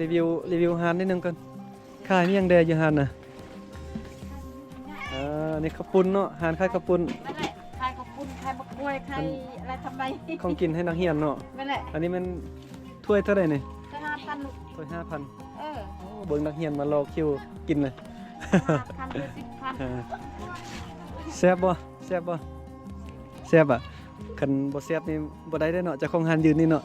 รีวิวฮานนิดนึงก่อนขายมียังแดอยู่ฮานน่ะนี่ข้าวปุ้นเนาะฮานขายข้าวปุ้นขายข้าวปุ้นขายมะกล้วยขายอะไรทำไมของกินให้นักเรียนเนาะนั่นแหละอันนี้มันถ้วยเท่าไหร่นี่5,000ถ้วย 5,000โอ้เบิ่งนักเรียนมารอคิวกินเลย5,000หรือ10,000แซ่บบ่แซ่บอ่ะคันบ่แซ่บนี่บ่ได้เนาะเจ้าของร้านยืนนี่เนาะ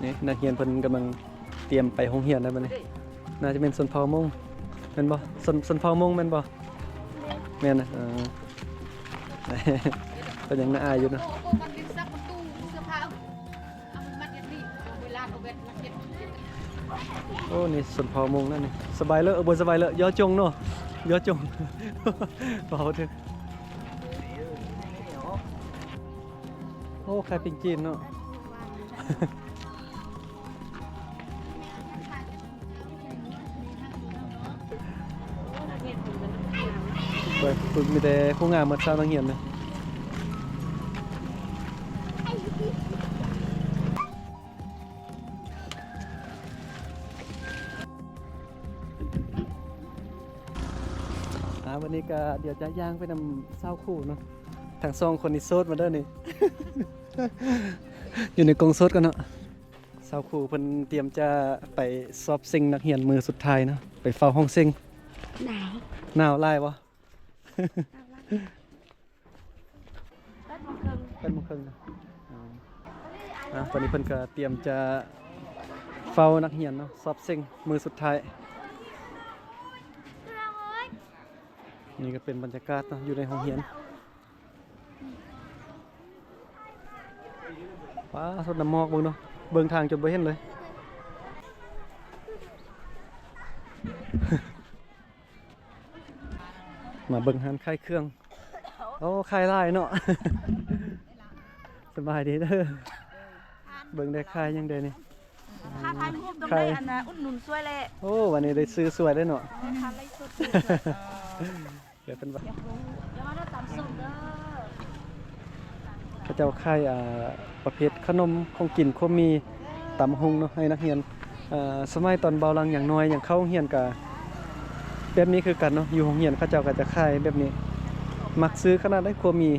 นี่นักเรียนเพิ่นกำลังเตรียมไปโรงเรียนแล้วบัดนี้น่าจะเป็นชนเผ่ามงแม่นบ่ชนเผ่ามงแม่นบ่แม่นนะเพิ่นยังน่าอายอยู่เนาะโอ้นี่ชนเผ่ามงนั่นนี่สบายเลยบ่สบายเลยย่อจงเนาะย่อจง เบาเถอะโอ้ใครเป็นจีนเนาะ เปิดฝึกมีแต่ผู้งามมาสร้างนักเรียนเลยวันนี้ก็เดี๋ยวจะย่างไปนำเศร้าคู่เนาะทางซองคนนี้โซดมาเด้อนี่ อยู่ในกรงโซดกันเนาะเศร้าคู่เพิ่นเตรียมจะไปสอบซิงนักเรียนมือสุดท้ายเนาะไปเฝ้าห้องซิงหนาวไล่วะเป็นโมงครึ่งนะตอนนี้เพิ่นก็เตรียมจะเฝ้านักเรียนเนาะสอบซิงมือสุดท้ายนี่ก็เป็นบรรยากาศเนาะอยู่ในห้องเรียนว้าสดน้ำหมอกเบิ่งเนาะเบิ่งทางจนบ่เห็นเลย มาเบิ่งหันคลายเครื่องโอ้คลายไล่เนาะ สบายดีเด้อเบิ่งได้คลายยังเด้นี่ค่าถ่ายรูปต้องได้อันน่ะอุดหนุนสวยแหละโอ้วันนี้ได้ซื้อสวยได้เนาะค่าไลฟ์สดเดี๋ยวเป็นว่าอย่ามาได้ตามส่งเด้อเขาเจ้าคลายประเภทขนมของกินก็มีตำหุงเนาะให้นักเรียนสมัยตอนเบาลังอย่างน้อยอย่างเข้าโรงเรียนก็แบบนี้คือกันเนาะอยู่โรงเรียนเขาเจ้าก็จะคลายแบบนี้มักซื้อขนาดได้ครัวมี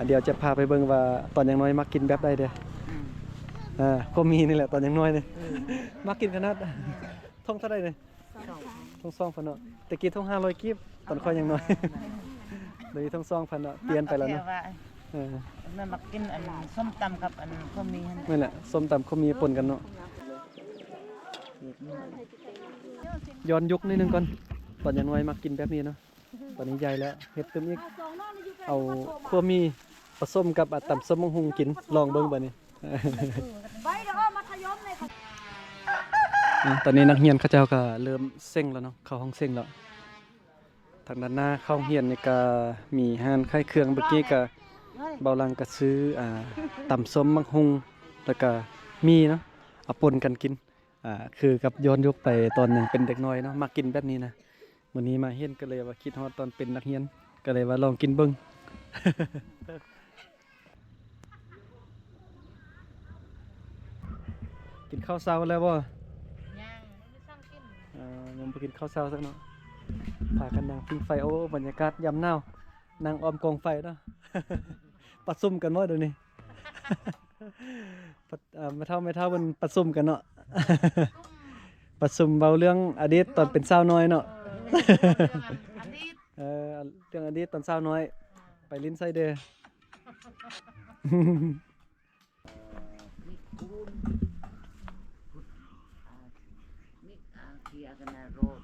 เดี๋ยวจะพาไปเบิ่งว่าตอนอย่างน้อยมักกินแบบใดเด้ครัวมีนี่แหละตอนอย่างน้อยนี่มักกินขนาดท่องเท่าใดนี่ท่อง2,000เนาะตะกี้ท่อง500กีบตอนค่อยอย่างน้อยเดี๋ยวนี้ท่อง2,000เนาะเปลี่ยนไปแล้วเนาะนั่นมักกินอันส้มตำกับอันครัวมีนั่นแหละส้มตำครัวมีปนกันเนาะย้อนยุคนิดนึงก่อนตอนอย่างน้อยมักกินแบบนี้เนาะตอนนี้ใหญ่แล้วเฮ็ดเติมอีกเอาคั่วมีผสมกับตำส้มมะฮุงกินลองเบิ่งบัดนี้ตอนนี้นักเรียนเขาเจ้าก็เริ่มเซ็งแล้วเนาะเข้าห้องเซ็งแล้วทางด้านหน้าเข้าเรียนนี่ก็มีห้านขายเครื่องเมื่อกี้ก็เบาลังก็ซื้อตำส้มมะฮุงแล้วก็มีเนาะเอาปนกันกินคือกับย้อนยุคไปตอนยังเป็นเด็กน้อยเนาะมากินแบบนี้นะวันนี้มาเห็นก็เลยว่าคิดฮอดตอนเป็นนักเรียนก็เลยว่าลองกินเบิ่ง กินข้าวเช้าแล้วบ่ยังไปกินข้าวเช้าสักเนาะพากันนั่งปิ้งไฟโอ้บรรยากาศยามหนาวนั่งอ้อมกองไฟเนาะ ประชุมกันบ่เดี๋ยวนี้ มาเท่ามันประชุมกันเนาะ ประชุมเบาเรื่องอดีตตอนเป็นสาวน้อยเนาะ เรื่องอดีตตอนสาวน้อยไปลิ้นไส้เด้อ Ni aquí akan road